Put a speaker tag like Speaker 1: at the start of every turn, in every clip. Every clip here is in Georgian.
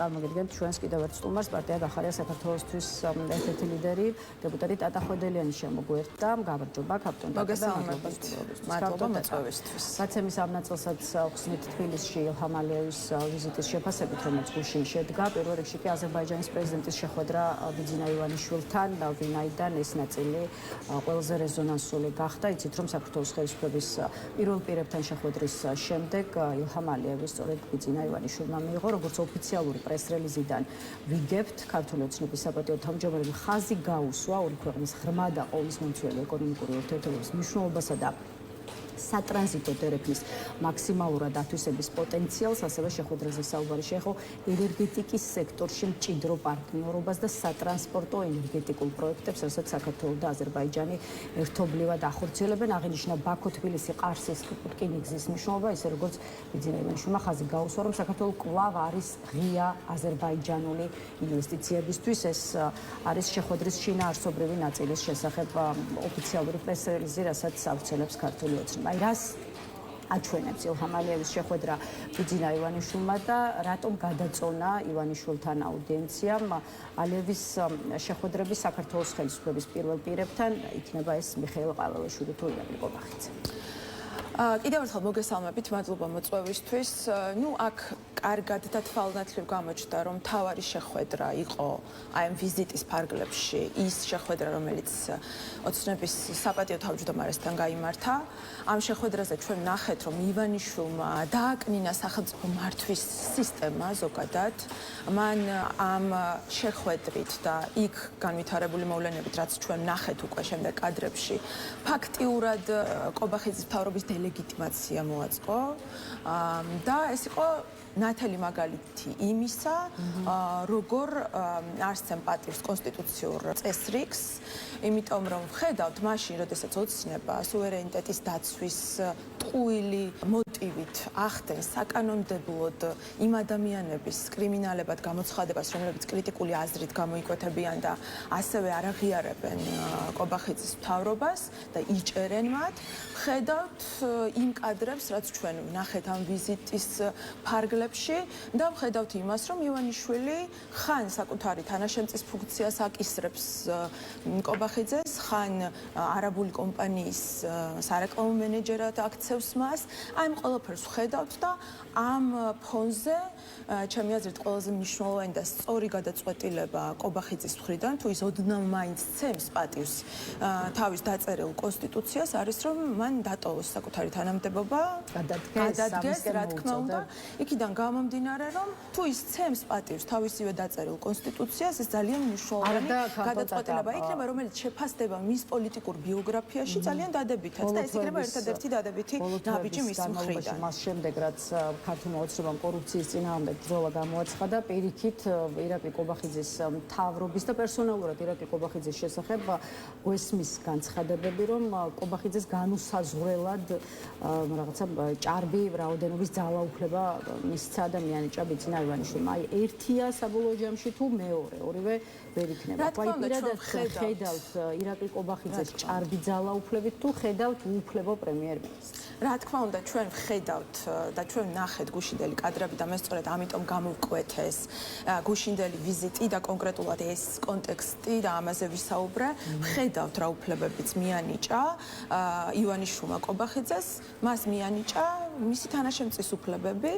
Speaker 1: წარმოგიდგენთ ჩვენს კიდევ ერთ სტუმარს პარტია გახარია საქართველოსთვის ერთ-ერთი ლიდერი დეპუტატი ტატა ხვედელიანი შემოგვერთა. გამარჯობა კაპიტან ტატა და
Speaker 2: მადლობა მოწვევისთვის.
Speaker 1: გაცემის ამ ნაწილსაც ხსნით თბილისში ილჰამ ალიევის ვიზიტის შეფასებით, რომელიც გუშინ შედგა. პირველ რიგში კი აზერბაიჯანის პრეზიდენტის შეხვედრა ბიძინა ივანიშვილთან, ვინაიდან ეს ნაწილი ყველაზე რეზონანსული გახდა. იცით, რომ საქართველოს ხელისუფლების პირველ პირებთან შეხვედრის შემდეგ ილჰამ ალიევის სწორედ ბიძინა ივანიშვილმა მიიღო, როგორც ოფიციალური პრეს-რელიზიდან ვიგებთ, ქართული ოცნების საპატიო თავმჯდომარემ ხაზი გაუსვა ორი ქვეყნის ღრმა და ყოვლისმომცველი ეკონომიკური ურთიერთობების მნიშვნელობასა და სატრანზიტო დერეფნის მაქსიმალურად ათვისების პოტენციალს, ასევე შეხვედრაზე საუბარი შეეხო ენერგეტიკის სექტორში მჭიდრო პარტნიორობას და სატრანსპორტო ენერგეტიკულ პროექტებს, რასაც საქართველო და აზერბაიჯანი ერთობლივად ახორციელებენ. აღინიშნა ბაქო-თბილისი-ყარსის რკინიგზის მნიშვნელობა, ისე როგორც ბიძინა ივანიშვილმა ხაზი გაუსვა, რომ საქართველო კვლავ არის ღია აზერბაიჯანული ინვესტიციებისთვის. ეს არის შეხვედრის შინაარსობრივი ნაწილის შესახებ ოფიციალური პრეს-რელიზი, რასაც ავრცელებს ქართული ოცნება. რას აჩვენებს ილჰამ ალიევის შეხვედრა ბიძინა ივანიშვილმა და რატომ გადაწონა ივანიშვილთან აუდიენციამ? ალიევის შეხვედრები საქართველოს ხელისუფლების პირველ პირებთან იქნება ეს მიხეილ ყაველაშვილი თუ ირაკლი ყობახიძე.
Speaker 2: კიდევ ერთხელ მოგესალმებით, მადლობა მოწვევისთვის. აქ კარგად და თვალნათლივ გამოჩნდა, რომ მთავარი შეხვედრა იყო აი ამ ვიზიტის ფარგლებში ის შეხვედრა, რომელიც ოცნების საპატიო თავმჯდომარესთან გაიმართა. ამ შეხვედრაზე ჩვენ ვნახეთ, რომ ივანიშვილმა დააკნინა სახელმწიფო მართვის სისტემა ზოგადად. მან ამ შეხვედრით და იქ განვითარებული მოვლენებით, რაც ჩვენ ვნახეთ უკვე შემდეგ კადრებში, ფაქტიურად ყობახიძის მთავრობის ელეგიტიმაცია მოაწყო და ეს იყო ნათელი მაგალითი იმისა, როგორ არ სემპატიებს კონსტიტუციურ წესრიგს, იმიტომ რომ ხედავთ მაშინ, როდესაც ოცნება სუვერენიტეტის დაცვის ტყუილი მოტივით ახდენს საკანონმდებლოდ იმ ადამიანების კრიმინალებად გამოცხადებას, რომლებიც კრიტიკული აზრით გამოიკვეთებიან და ასევე არ აღიარებენ ყობახიძის მთავრობას და იჭერენ მათ, ხედავთ იმ კადრებს, რაც ჩვენ ვნახეთ ამ ვიზიტის ფარგლებში და ვხედავთ იმას, რომ ივანიშვილი ხან საკუთარი თანაშემწის ფუნქციას აკისრებს ყობახიძეს, ხან არაბული კომპანიის სარეკლამო მენეჯერად აქცევს მას. აი ამ ყველაფერს ვხედავთ და ამ ფონზე ჩემი აზრით ყველაზე მნიშვნელოვანი და სწორი გადაწყვეტილება ყობახიძის მხრიდან, თუ ის ოდნავ მაინც ცემს პატივს თავის დაწერილ კონსტიტუციას, არის რომ მან დატოვოს საკუთარი თანამდებობა, გადადგეს, რა თქმა უნდა, იქიდან გამომდინარე, რომ თუ ის ცემს პატივს თავისივე დაწერილ კონსტიტუციას, ეს ძალიან მნიშვნელოვანი გადაწყვეტილება იქნება, რომელიც შეფასდება მის პოლიტიკურ ბიოგრაფიაში ძალიან დადებითად და ეს იქნება ერთადერთი დადებითი ნაბიჯი მის მხრიდან.
Speaker 1: მას შემდეგ, რაც ქართულმა ოცნებამ კორუფციის წინააღმდეგ ბრძოლა გამოაცხადა, პირიქით ირაკლი ყობახიძის მთავრობის და პერსონალურად ირაკლი ყობახიძის შესახებ გვესმის განცხადებები, რომ ყობახიძეს განუსაზღვრელად რაღაცა ჭარბი რაოდენობის ძალაუფლება მისცა და მიანიჭა ბიძინა ივანიშვილმა. აი ერთია საბოლოო ჯამში თუ მეორე, ორივე ვერ იქნება.
Speaker 2: აი
Speaker 1: პირადად ხედავთ ირაკლი ყობახიძეს ჭარბი ძალაუფლებით თუ ხედავთ უუფლებო პრემიერ-მინისტრს?
Speaker 2: რა თქმა უნდა, ჩვენ ვხედავთ და ჩვენ ვნახეთ გუშინდელი კადრები და მე სწორედ ამიტომ გამოვკვეთეს გუშინდელი ვიზიტი და კონკრეტულად ეს კონტექსტი და ამაზე ვისაუბრე. ვხედავთ რა უფლებებიც მიანიჭა ივანიშვილმა ყობახიძეს, მას მიანიჭა მისი თანაშემწის უფლებები.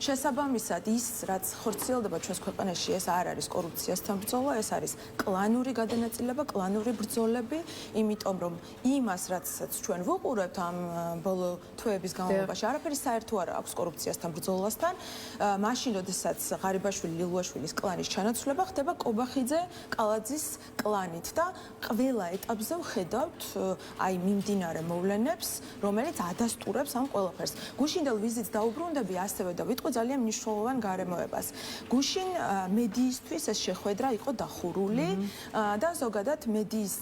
Speaker 2: შესაბამისად, ის რაც ხორციელდება ჩვენს ქვეყანაში, ეს არ არის კორუფციასთან ბრძოლა, ეს არის კლანური გადანაწილება, კლანური ბრძოლები, იმიტომ რომ იმას, რაცაც ჩვენ ვუყურებთ ამ ბოლო თვეების განმავლობაში, არაფერი საერთო არ აქვს კორუფციასთან ბრძოლასთან. მაშინ, როდესაც ღარიბაშვილი ლილუაშვილის კლანის ჩანაცვლება ხდება ყობახიძე კალაძის კლანით და ყველა ეტაპზე ვხედავთ აი მიმდინარე მოვლენებს, რომელიც ადასტურებს ამ ყველაფერს. გუშინდელ ვიზიტს დაუბრუნდები ასევე და ვიტყვი ძალიან მნიშვნელოვან გარემოებას. გუშინ მედიისთვის ეს შეხვედრა იყო დახურული და ზოგადად მედიის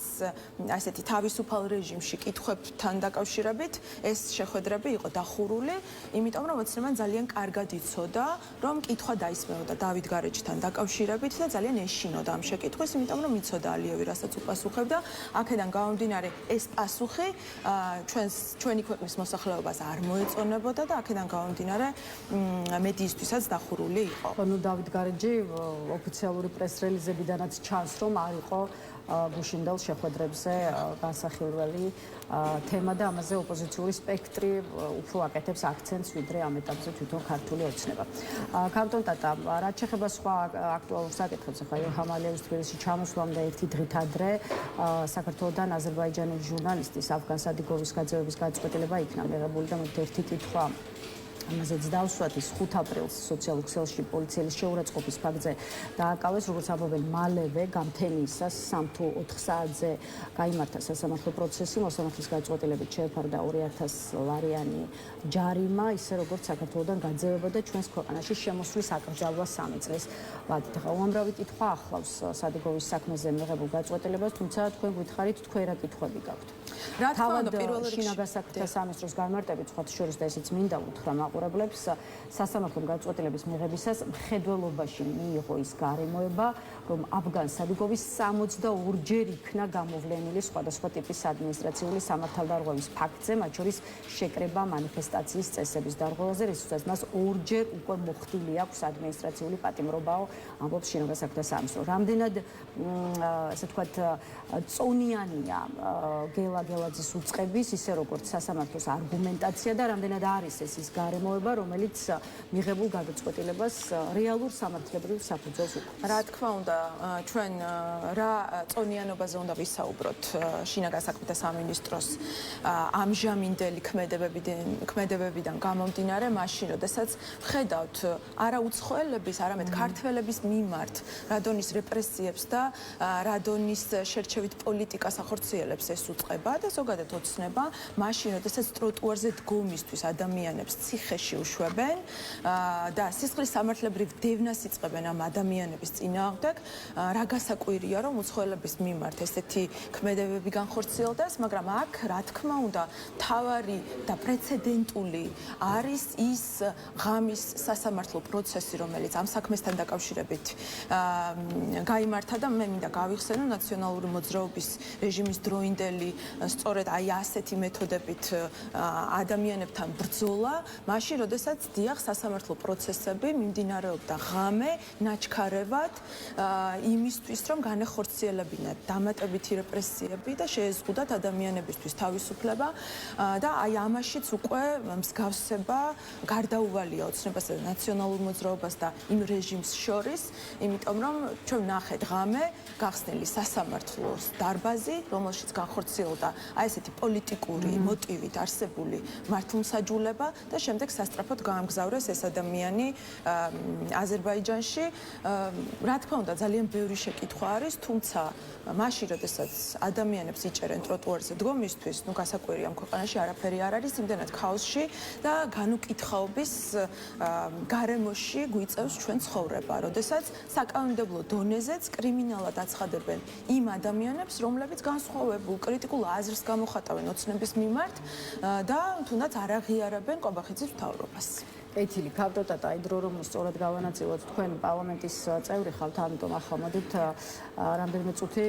Speaker 2: ასეთი თავისუფალ რეჟიმში კითხვებთან დაკავშირებით ეს შეხვედრები იყო დახურული, იმიტომ რომ ოცნებამ ძალიან კარგად იცოდა, რომ კითხვა დაისმეოდა დავით გარეჯთან დაკავშირებით და ძალიან ეშინოდა ამ შეკითხვის, იმიტომ რომ იცოდა ალიევი რასაც უპასუხებდა. აქედან გამომდინარე ეს პასუხი ჩვენი ქვეყნის მოსახლეობას არ მოეწონებოდა ელოდებოდა და აქედან გამომდინარე მედიისთვისაც დახურული იყო.
Speaker 1: ნუ დავით გარეჯი ოფიციალური პრეს-რელიზებიდანაც ჩანს, რომ არ იყო გუშინდელ შეხვედრებზე განსახილველი თემა და ამაზე ოპოზიციური სპექტრი უფრო აკეთებს აქცენტს, ვიდრე ამ ეტაპზე თვითონ ქართული ოცნება. კანტონ ტატა, რაც შეეხება სხვა აქტუალურ საკითხებს, ახლა ილჰამ ალიევის თბილისში ჩამოსვლამდე ერთი დღით ადრე საქართველოსთან აზერბაიჯანის ჟურნალისტის ავგან სადიგოვის გაძევების გადაწყვეტილება იქნა მიღებული და ერთი კითხვა ამაზეც დავსვათ ის 5 აპრილს სოციალურ ქსელში პოლიციელის შეურაცხყოფის ფაქტზე დააკავეს, როგორც ამბობენ, მალევე გამთენიისას 3 თუ 4 საათზე გაიმართა სასამართლო პროცესი, მოსამართლის გადაწყვეტილებით შეეფარდა 2000 ლარიანი ჯარიმა, ისე როგორც საქართველოსთან გაძევება და ჩვენს ქვეყანაში შემოსვლის აკრძალვა 3 წლის ვადით. ახლა უამრავი კითხვა ახლავს სადიგოვის საქმეზე მიღებულ გადაწყვეტილებას, თუმცა თქვენ გითხარით, თქვენ რა კითხვები გაქვთ?
Speaker 2: რა თქმა უნდა,
Speaker 1: პირველ რიგში შინაგან საქმეთა სამინისტროს განმარტებით, სხვა შორის და ესეც მინდა უთხრა მაყურებლებს, სასამართლომ გადაწყვეტილების მიღებისას მხედველობაში მიიღო ის გარემოება, რომ ავგან სადიგოვის 62-ჯერ იქნა გამოვლენილი სხვადასხვა ტიპის ადმინისტრაციული სამართალდარღვევის ფაქტზე, მათ შორის შეკრება მანიფესტაციის წესების დარღვევაზე, რისთვისაც მას 2-ჯერ უკვე მოხდილი აქვს ადმინისტრაციული პატიმრობაო, ამბობს შინაგან საქმეთა სამინისტრო. რამდენად ასე ვთქვათ, წონიანია გელა გელაძის უწყების, ისე როგორც სასამართლოს არგუმენტაცია და რამდენად არის ეს ის გარემოება, რომელიც მიღებულ გადაწყვეტილებას რეალურ სამართლებრივ საფუძველს უყურებს.
Speaker 2: რა თქმა უნდა, ჩვენ რა წონიანობაზე უნდა ვისაუბროთ შინაგან საქმეთა სამინისტროს ამჟამინდელი ქმედებებიდან გამომდინარე, მაშინ, როდესაც ვხედავთ არა უცხოელების, არამედ ქართველების მიმართ რადონის რეპრესიებს და რადონის შერჩევით პოლიტიკას ახორციელებს ეს უწყება და ზოგადად ოცნება, მაშინ, როდესაც ტროტუარზე დგომისთვის ადამიანებს ციხეში უშვებენ და სისხლის სამართლებრივ დევნას იწყებენ ამ ადამიანების წინააღმდეგ, რა გასაკვირია, რომ უცხოელების მიმართ ესეთი ქმედებები განხორციელდეს, მაგრამ აქ, რა თქმა უნდა, მთავარი და პრეცედენტული არის ის ღამის სასამართლო პროცესი, რომელიც ამ საქმესთან დაკავშირებით გაიმართა და მე მინდა გავიხსენო ნაციონალური მოძრაობის რეჟიმის დროინდელი სწორედ აი ასეთი მეთოდებით ადამიანებთან ბრძოლა, მაშინ, როდესაც დიახ სასამართლო პროცესები მიმდინარეობდა ღამე, ნაჩქარევად იმისთვის, რომ განეხორციელებინათ დამატებითი რეპრესიები და შეეზღუდათ ადამიანებისთვის თავისუფლება და აი ამაშიც უკვე მსგავსება გარდაუვალია ოცნებასა და ნაციონალურ მოძრაობას და იმ რეჟიმს შორის, იმიტომ რომ ჩვენ ვნახეთ ღამე გახსნილი სასამართლოს დარბაზი, რომელშიც განხორციელდა აი ესეთი პოლიტიკური მოტივით არსებული მართლმსაჯულება და შემდეგ სასწრაფოდ გაამგზავრეს ეს ადამიანი აზერბაიჯანში. რა თქმა უნდა, ძალიან ბევრი შეკითხვა არის, თუმცა მაშინ, როდესაც ადამიანებს იჭერენ ტროტუარზე დგომისთვის, ნუ გასაკვირია ამ ქვეყანაში არაფერი არ არის, იმდენად ქაოსში და განუკითხაობის გარემოში გვიწევს ჩვენ ცხოვრება, როდესაც საკანონმდებლო დონეზეც კრიმინალად აცხადებენ იმ ადამიანებს, რომლებიც განსხვავებულ კრიტიკულ აზრს გამოხატავენ ოცნების მიმართ და თუნდაც არ აღიარებენ კვაბახიძის მთავრობას.
Speaker 1: ეთილი ქავტოტატა აი დრო რომ სწორად გავანაწილოთ თქვენ პარლამენტის წევრი ხალთ, ამიტომ ახლა მოდით რამდენიმე წუთი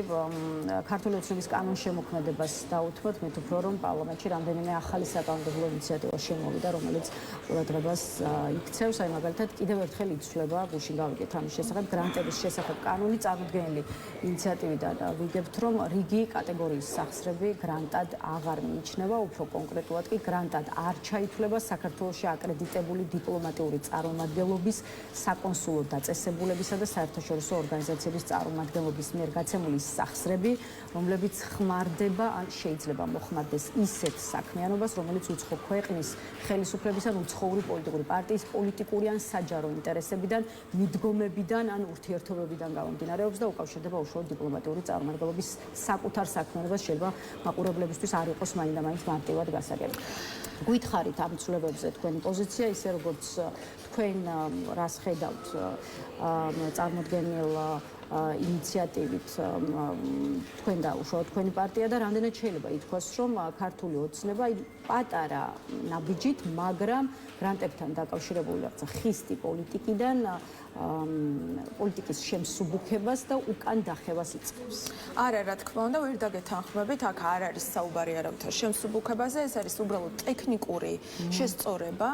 Speaker 1: ქართული ოცნების კანონშემოქმედებას დაუთმოთ, მით უფრო რომ პარლამენტში რამდენიმე ახალი საკანონმდებლო ინიციატივა შემოვიდა, რომელიც ყურადღებას იქცევს, აი მაგალითად კიდევ ერთხელ იცვლება, გუშინ გავიგეთ ამის შესახებ, გრანტების შესახებ კანონი წარმოდგენილი ინიციატივიდან ვიგებთ, რომ რიგი კატეგორიის სახსრები გრანტად აღარ მიიჩნევა, უფრო კონკრეტულად კი გრანტად არ ჩაითვლება საქართველოში აკრედიტებული დიპლომატიური წარმომადგენლობის, საკონსულო დაწესებულებისა და საერთაშორისო ორგანიზაციების წარმომადგენლობის მიერ გაცემული სახსრები, რომლებიც ხმარდება ან შეიძლება მოხმარდეს ისეთ საქმიანობას, რომელიც უცხო ქვეყნის ხელისუფლების ან უცხოური პოლიტიკური პარტიის პოლიტიკური ან საჯარო ინტერესებიდან, მიდგომებიდან ან ურთიერთობებიდან გამომდინარეობს და უკავშირდება უშუალოდ დიპლომატიური წარმომადგენლობის საკუთარ საქმიანობას, შეიძლება მაყურებლებისთვის არ იყოს მაინდა-მაინც მარტივად გასაგები. გითხარით ამ ცვლილებებზე თქვენი პოზიცია, ისე როგორც თქვენ რას ხედავთ წარმოდგენილ ინიციატივით თქვენ დაუშვათ თქვენი პარტია და რამდენად შეიძლება ითქვას, რომ ქართული ოცნება პატარა ნაბიჯით, მაგრამ გრანტებთან დაკავშირებული რაღაცა ხისტი პოლიტიკიდან პოლიტიკის შემსუბუქებას და უკან დახევას იწყებს.
Speaker 2: არა, რა თქმა უნდა, ვერ დაგეთანხმებით, აქ არ არის საუბარი არავითარ შემსუბუქებაზე, ეს არის უბრალოდ ტექნიკური შესწორება,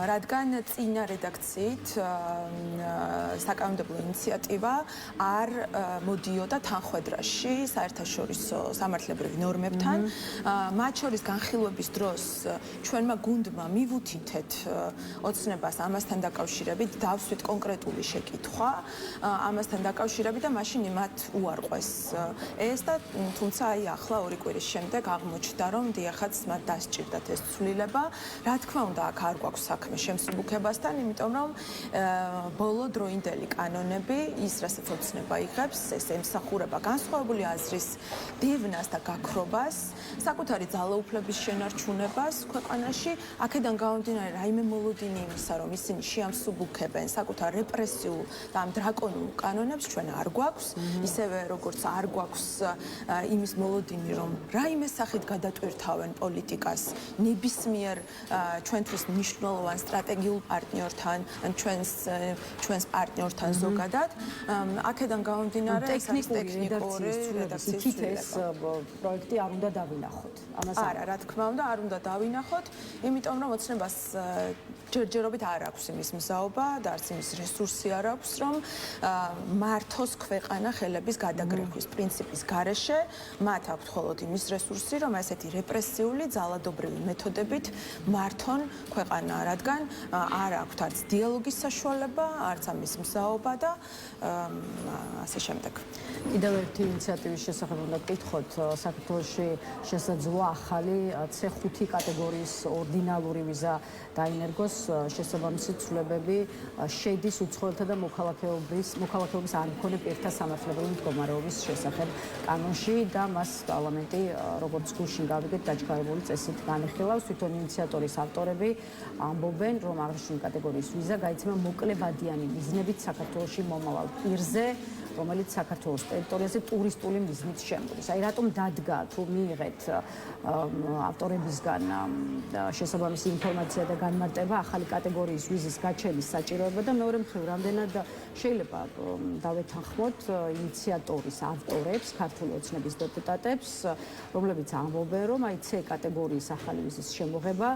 Speaker 2: რადგან წინა რედაქციით საკანონმდებლო ინიციატივა არ მოდიოდა თანხვედრაში საერთაშორისო სამართლებრივ ნორმებთან. მათ შორის განხილვების დროს ჩვენმა გუნდმა მივუთითეთ ოცნებას ამასთან დაკავშირებით, დავსვით კონკრეტული შეკითხვა ამასთან დაკავშირებით და მაშინ მათ უარყვეს ეს და თუმცა აი ახლა 2 კვირის შემდეგ აღმოჩნდა რომ დიახაც მათ დასჭირდათ ეს ცვლილება. რა თქმა უნდა აქ არ გვაქვს საქმე შემსუბუქებასთან, იმიტომ რომ ბოლო დროინდელი კანონები ის რასაც ოცნება იღებს, ეს ემსახურება განსხვავებული აზრის დევნას და გაქრობას, საკუთარი ძალაუფლების შენარჩუნებას ქვეყანაში, აქედან გამომდინარე რაიმე მოლოდინი იმისა, რომ ისინი შეამსუბუქებენ საკუთარ რეპრესიულ და ამ დრაკონულ კანონებს ჩვენ არ გვაქვს, ისევე როგორც არ გვაქვს იმის მოლოდინი, რომ რაიმე სახით გადატვირთავენ პოლიტიკას ნებისმიერ ჩვენთვის მნიშვნელოვან სტრატეგიულ პარტნიორთან, ჩვენს პარტნიორთან ზოგადად. აქედან გამომდინარე ეს არის ტექნიკური რედაქციის ცვლილება.
Speaker 1: პროექტი არ უნდა დავინახოთ.
Speaker 2: არა, რა თქმა უნდა, არ უნდა დავინახოთ, იმიტომ რომ ოცნებას ჯერჯერობით არ აქვს იმის მზაობა და არც იმის რესურსი არ აქვს, რომ მართოს ქვეყანა ხელების გადაგრეხვის პრინციპის გარეშე. მათ აქვთ მხოლოდ იმის რესურსი, რომ ესეთი რეპრესიული ძალადობრივი მეთოდებით მართონ ქვეყანა, რადგან არ აქვთ არც დიალოგის საშუალება, არც ამის მზაობა და ასე შემდეგ.
Speaker 1: კიდევ ერთი ინიციატივის შესახებ უნდა ვკითხოთ, საქართველოში შესაძლოა ახალი C5 კატეგორიის ორდინალური ვიზა დაინერგოს, შესაბამისი ცვლილებები შედის უცხოელთა და მოქალაქეობის არ მქონე პირთა სამართლებრივი მდგომარეობის შესახებ კანონში და მას პარლამენტი როგორც გუშინ გავიგეთ დაჩქარებული წესით განიხილავს. თვითონ ინიციატორის ავტორები ამბობენ, რომ აღნიშნული კატეგორიის ვიზა გაიცემა მოკლებადიანი მიზნებით საქართველოში მომავალ პირზე, რომელიც საქართველოს ტერიტორიაზე ტურისტული მიზნით შემოდის. აი რატომ დადგა თუ მიიღეთ ავტორებისგან შესაბამისი ინფორმაცია და განმარტება ახალი კატეგორიის ვიზის გაჩენის საჭიროება და მეორე მხრივ რამდენად შეიძლება დავეთანხმოთ ინიციატორის ავტორებს, ქართული ოცნების დეპუტატებს, რომლებიც ამბობენ, რომ აი C კატეგორიის ახალი ვიზის შემოღება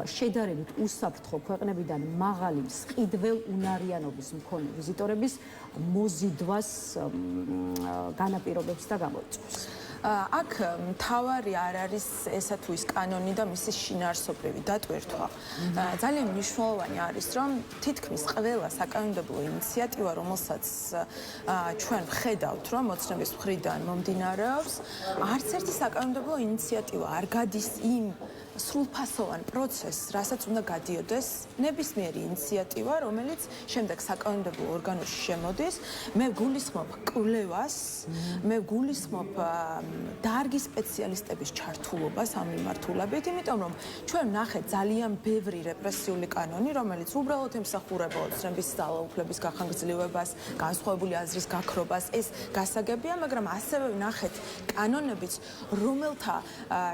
Speaker 1: შედარებით უსაფრთხო ქვეყნებიდან მაღალი მსყიდველ უნარიანობის მქონე ვიზიტორების მოზიდვას განაპირობებს და გამოიწვევს.
Speaker 2: აქ მთავარი არ არის ესა თუ ის კანონი და მისი შინაარსობრივი დატვირთვა. ძალიან მნიშვნელოვანი არის, რომ თითქმის ყველა საკანონმდებლო ინიციატივა, რომელსაც ჩვენ ვხედავთ, რომ ოცნების მხრიდან მომდინარეობს, არც ერთი საკანონმდებლო ინიციატივა არ გადის იმ სრულფასოვან პროცესს, რასაც უნდა გადიოდეს ნებისმიერი ინიციატივა, რომელიც შემდეგ საკანონმდებლო ორგანოში შემოდის. მე გულისხმობ კვლევას, მე გულისხმობ დარგი სპეციალისტების ჩართულობას ამ მიმართულებით, იმიტომ რომ ჩვენ ვნახეთ ძალიან ბევრი რეპრესიული კანონი, რომელიც უბრალოდ ემსახურება ოცნების ძალაუფლების გახანგრძლივებას, განსხვავებული აზრის გაქრობას, ეს გასაგებია, მაგრამ ასევე ვნახეთ კანონებიც, რომელთა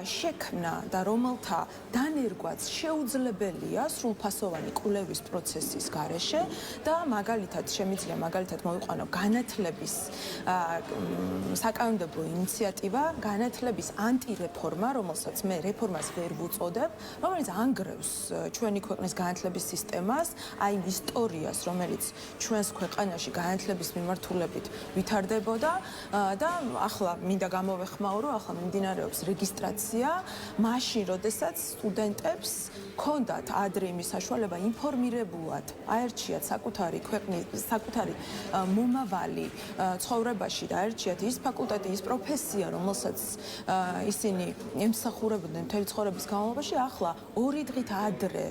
Speaker 2: შექმნა და რომელთა დანერგვაც შეუძლებელია სრულფასოვანი კვლევის პროცესის გარეშე და მაგალითად შემიძლია მოვიყვანო განათლების საკანონმდებლო ინიციატივა, განათლების ანტირეფორმა, რომელსაც მე რეფორმას ვერ ვუწოდებ, რომელიც ანგრევს ჩვენი ქვეყნის განათლების სისტემას, აი იმ ისტორიას, რომელიც ჩვენს ქვეყანაში განათლების მიმართულებით ვითარდებოდა და ახლა მინდა გამოვეხმაურო, ახლა მიმდინარეობს რეგისტრაცია, მაშინ როდესაც სტუდენტებს ჰქონდათ ადრე იმის საშუალება ინფორმირებულად აერჩიათ საკუთარი მომავალი ცხოვრებაში და აერჩიათ ის ფაკულტეტი, ის პროფესია, რომელსაც ისინი ემსახურებოდნენ მთელი ცხოვრების განმავლობაში, ახლა 2 დღით ადრე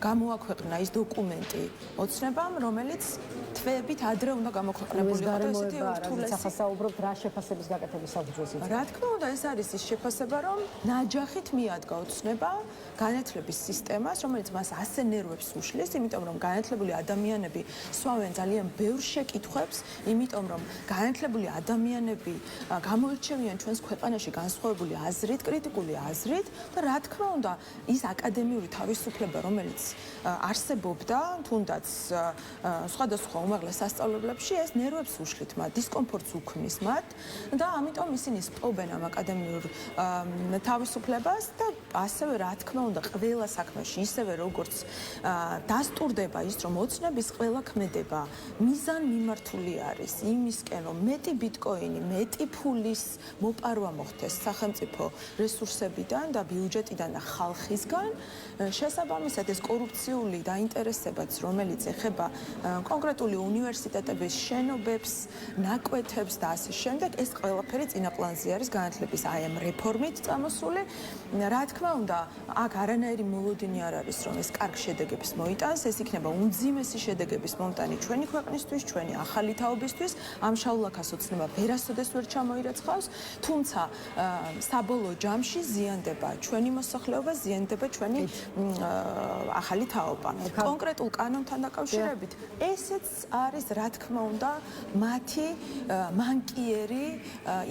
Speaker 2: გამოაქვეყნა ის დოკუმენტი ოცნებამ, რომელიც თვეებით ადრე უნდა გამოქვეყნებულიყო ესეთი ურთულესი.
Speaker 1: ახასაუბრობთ რა შეფასების გაკეთების საფუძველზე.
Speaker 2: რა თქმა უნდა, ეს არის ის შეფასება, რომ ნაჯახით მიადგა ოცნება განათლების სისტემა ტემას, რომელიც მას ასე ნერვებს უშლის, იმიტომ რომ განათლებული ადამიანები სვავენ ძალიან ბევრ შეკითხვებს, იმიტომ რომ განათლებული ადამიანები გამოირჩევიან ჩვენს ქვეყანაში განსხვავებული აზრით, კრიტიკული აზრით და რა თქმა უნდა, ის აკადემიური თავისუფლება, რომელიც არსებობდა, თუნდაც სხვადასხვა უმაღლეს სასწავლებლებში, ეს ნერვებს უშლით მათ, დისკომფორტს უქმნის მათ და ამიტომ ისინი სპობენ ამ აკადემიურ თავისუფლებას და ასევე რა თქმა უნდა, ყველა საქმეში, ისევე როგორც დასტურდება ის, რომ ოცნების ყველა ქმედება მიზანმიმართული არის იმისკენ, რომ მეტი ბიტკოინი, მეტი ფულის მოპარვა მოხდეს სახელმწიფო რესურსებიდან და ბიუჯეტიდან და ხალხისგან, შესაბამისად ეს კორუფციული დაინტერესებაც, რომელიც ეხება კონკრეტული უნივერსიტეტების შენობებს, ნაკვეთებს და ასე შემდეგ, ეს ყველაფერი წინაპლანზე არის განათლების აი ამ რეფორმით წამოსული. რა თქმა უნდა, აქ არანაირი მოლოდინი არ არის, რომ ეს კარგ შედეგებს მოიტანს, ეს იქნება უმძიმესი შედეგების მომტანი ჩვენი ქვეყნისთვის, ჩვენი ახალი თაობისთვის. ამ შავლაქას ოცნება ვერასოდეს ვერ ჩამოირაცხავს, თუმცა საბოლოო ჯამში ზიანდება ჩვენი მოსახლეობა, ზიანდება ჩვენი ახალი თაობა. კონკრეტულ კანონთან დაკავშირებით, ესეც არის, რა თქმა უნდა, მათი მანკიერი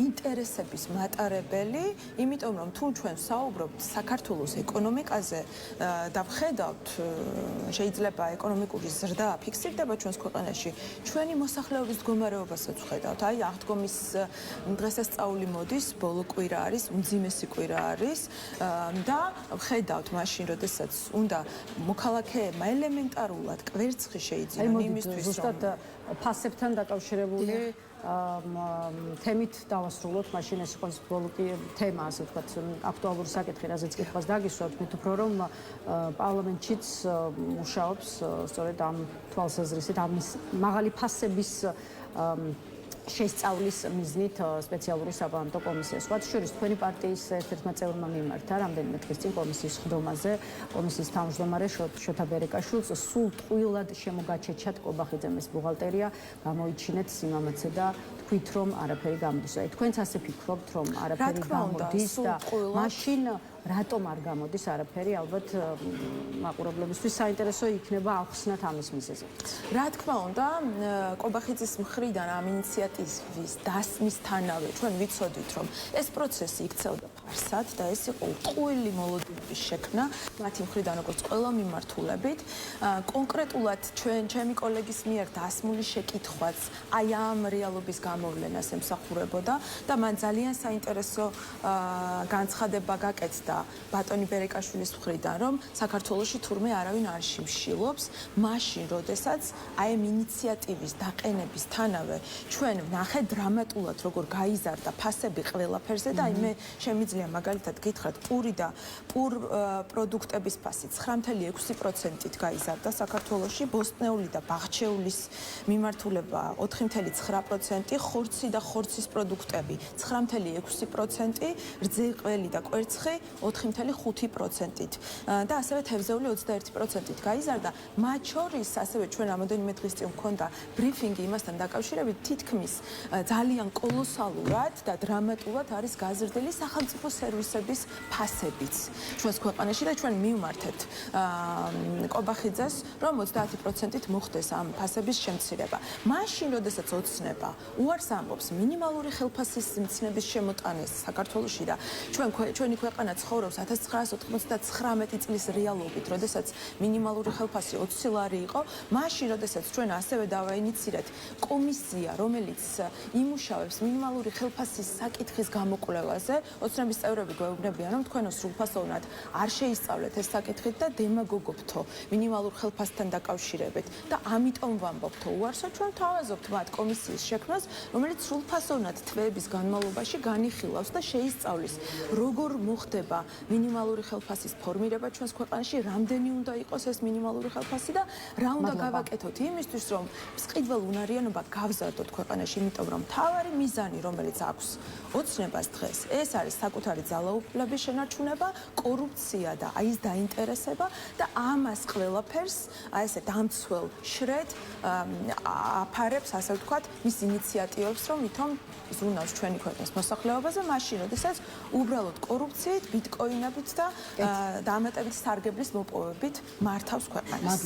Speaker 2: ინტერესების მატარებელი, იმიტომ რომ თუ ჩვენ საუბრობთ საქართველოს ეკონომიკაზე და ვხედავთ, შეიძლება ეკონომიკური ზრდა ფიქსირდება ჩვენს ქვეყანაში, ჩვენი მოსახლეობის მდგომარეობასაც ვხედავთ. აი, აღდგომის დღესასწაული მოდის, ბოლო კვირა არის, უმძიმესი კვირა არის და ვხედავთ მაშინ, როდესაც უნდა მოქალაქეებმა ელემენტარულად კვერცხი შეიძინონ იმისთვის,
Speaker 1: ზუსტად ფასებთან დაკავშირებული თემით დავასრულოთ, მაშინ ეს იყოს ბოლო თემა, ასე ვთქვათ, აქტუალური საკითხი, რაზეც კითხვას დაგისვათ, მით უფრო რომ პარლამენტშიც მუშაობს სწორედ ამ თვალსაზრისით, ამის მაღალი ფასების შესწავლის მიზნით სპეციალური საპარლამენტო კომისია. სხვათა შორის, თქვენი პარტიის ერთ-ერთმა წევრმა მიმართა რამდენიმე დღის წინ კომისიის ხდომაზე, კომისიის თავმჯდომარე შოთა ბერეკაშვილს სულ ტყუილად შემოგაჩეჩათ კობახიძემის ბუღალტერია, გამოიჩინეთ სიმამაცე და თქვით, რომ არაფერი გამოდის. აი, თქვენც ასე ფიქრობთ, რომ არაფერი გამოდის და მაშინ რატომ არ გამოდის არაფერი? ალბათ მაყურებლებისთვის საინტერესო იქნება ახსნათ ამის მიზეზი.
Speaker 2: რა თქმა უნდა, კობახიძის მხრიდან ამ ინიციატივის დასმისთანავე ჩვენ ვიცოდით, რომ ეს პროცესი იქცეოდა ფარსად და ეს იყო ტყუილი მოლოდინების შექმნა მათი მხრიდან, როგორც ყველა მიმართულებით. კონკრეტულად ჩემი კოლეგის მიერ დასმული შეკითხვაც აი ამ რეალობის გამოვლენას ემსახურებოდა და მან ძალიან საინტერესო განცხადება გაკეთდა ბატონი ბერეკაშვილის მხრიდან, რომ საქართველოში თურმე არავინ არ შიმშილობს, მაშინ, როდესაც აი ამ ინიციატივის დაყენებისთანავე ჩვენ ვნახეთ დრამატულად, როგორ გაიზარდა ფასები ყველაფერზე და აი მე შემიძლია მაგალითად გითხრათ, პური და პურ პროდუქტების ფასი 9.6%-ით გაიზარდა საქართველოში, ბოსტნეული და ბაღჩეულის მიმართულება 4.9%, ხორცი და ხორცის პროდუქტები 9.6%, რძეყველი და კვერცხი 4.5%-ით და ასევე თევზეული 21%-ით გაიზარდა. მათ შორის ასევე ჩვენ რამოდენიმე დღის წინ მქონდა ბრიფინგი იმასთან დაკავშირებით, თითქმის ძალიან კოლოსალურად და დრამატულად არის გაზრდილი სახელმწიფო სერვისების ფასებიც ჩვენს ქვეყანაში და ჩვენ მივმართეთ კობახიძეს, რომ 30%-ით მოხდეს ამ ფასების შემცირება. მაშინ, როდესაც ოცნება უარს ამბობს მინიმალური ხელფასის მცნების შემოტანას საქართველოში და ჩვენი ქვეყანა ცხოვრობს 1999 წლის რეალობით, როდესაც მინიმალური ხელფასი 20 ლარი იყო, მაშინ, როდესაც ჩვენ ასევე დავაინიცირეთ კომისია, რომელიც იმუშავებს მინიმალური ხელფასის საკითხის გამოკვლევაზე, ოცნების წევრები გვეუბნებიან, რომ თქვენო სრულფასოვნად არ შეისწავლეთ ეს საკითხი და დემაგოგობთო მინიმალურ ხელფასთან დაკავშირებით და ამიტომ ვამბობთო უარსო, ჩვენ თავაზობთ მათ კომისიის შექმნას, რომელიც სრულფასოვნად თვეების განმავლობაში განიხილავს და შეისწავლის, როგორ მოხდება მინიმალური ხელფასის ფორმირება ჩვენს ქვეყანაში, რამდენი უნდა იყოს ეს მინიმალური ხელფასი და რა უნდა გავაკეთოთ იმისთვის, რომ მსყიდველ უნარიანობა გავზარდოთ ქვეყანაში, იმიტომ რომ მთავარი მიზანი, რომელიც აქვს ოცნებას დღეს, ეს არის საკუთარ საკუთარი ძალაუფლების შენარჩუნება, კორუფცია და აი ეს დაინტერესება და ამას ყველაფერს აი ესე დამცველ შრედ აფარებს, ასე ვთქვათ, მის ინიციატივებს, რომ ვითომ ზრუნავს ჩვენი ქვეყნის მოსახლეობაზე, მაშინ, როდესაც უბრალოდ კორუფციით, ბიტკოინებით და დამატებით სარგებლის მოპოვებით მართავს ქვეყანას.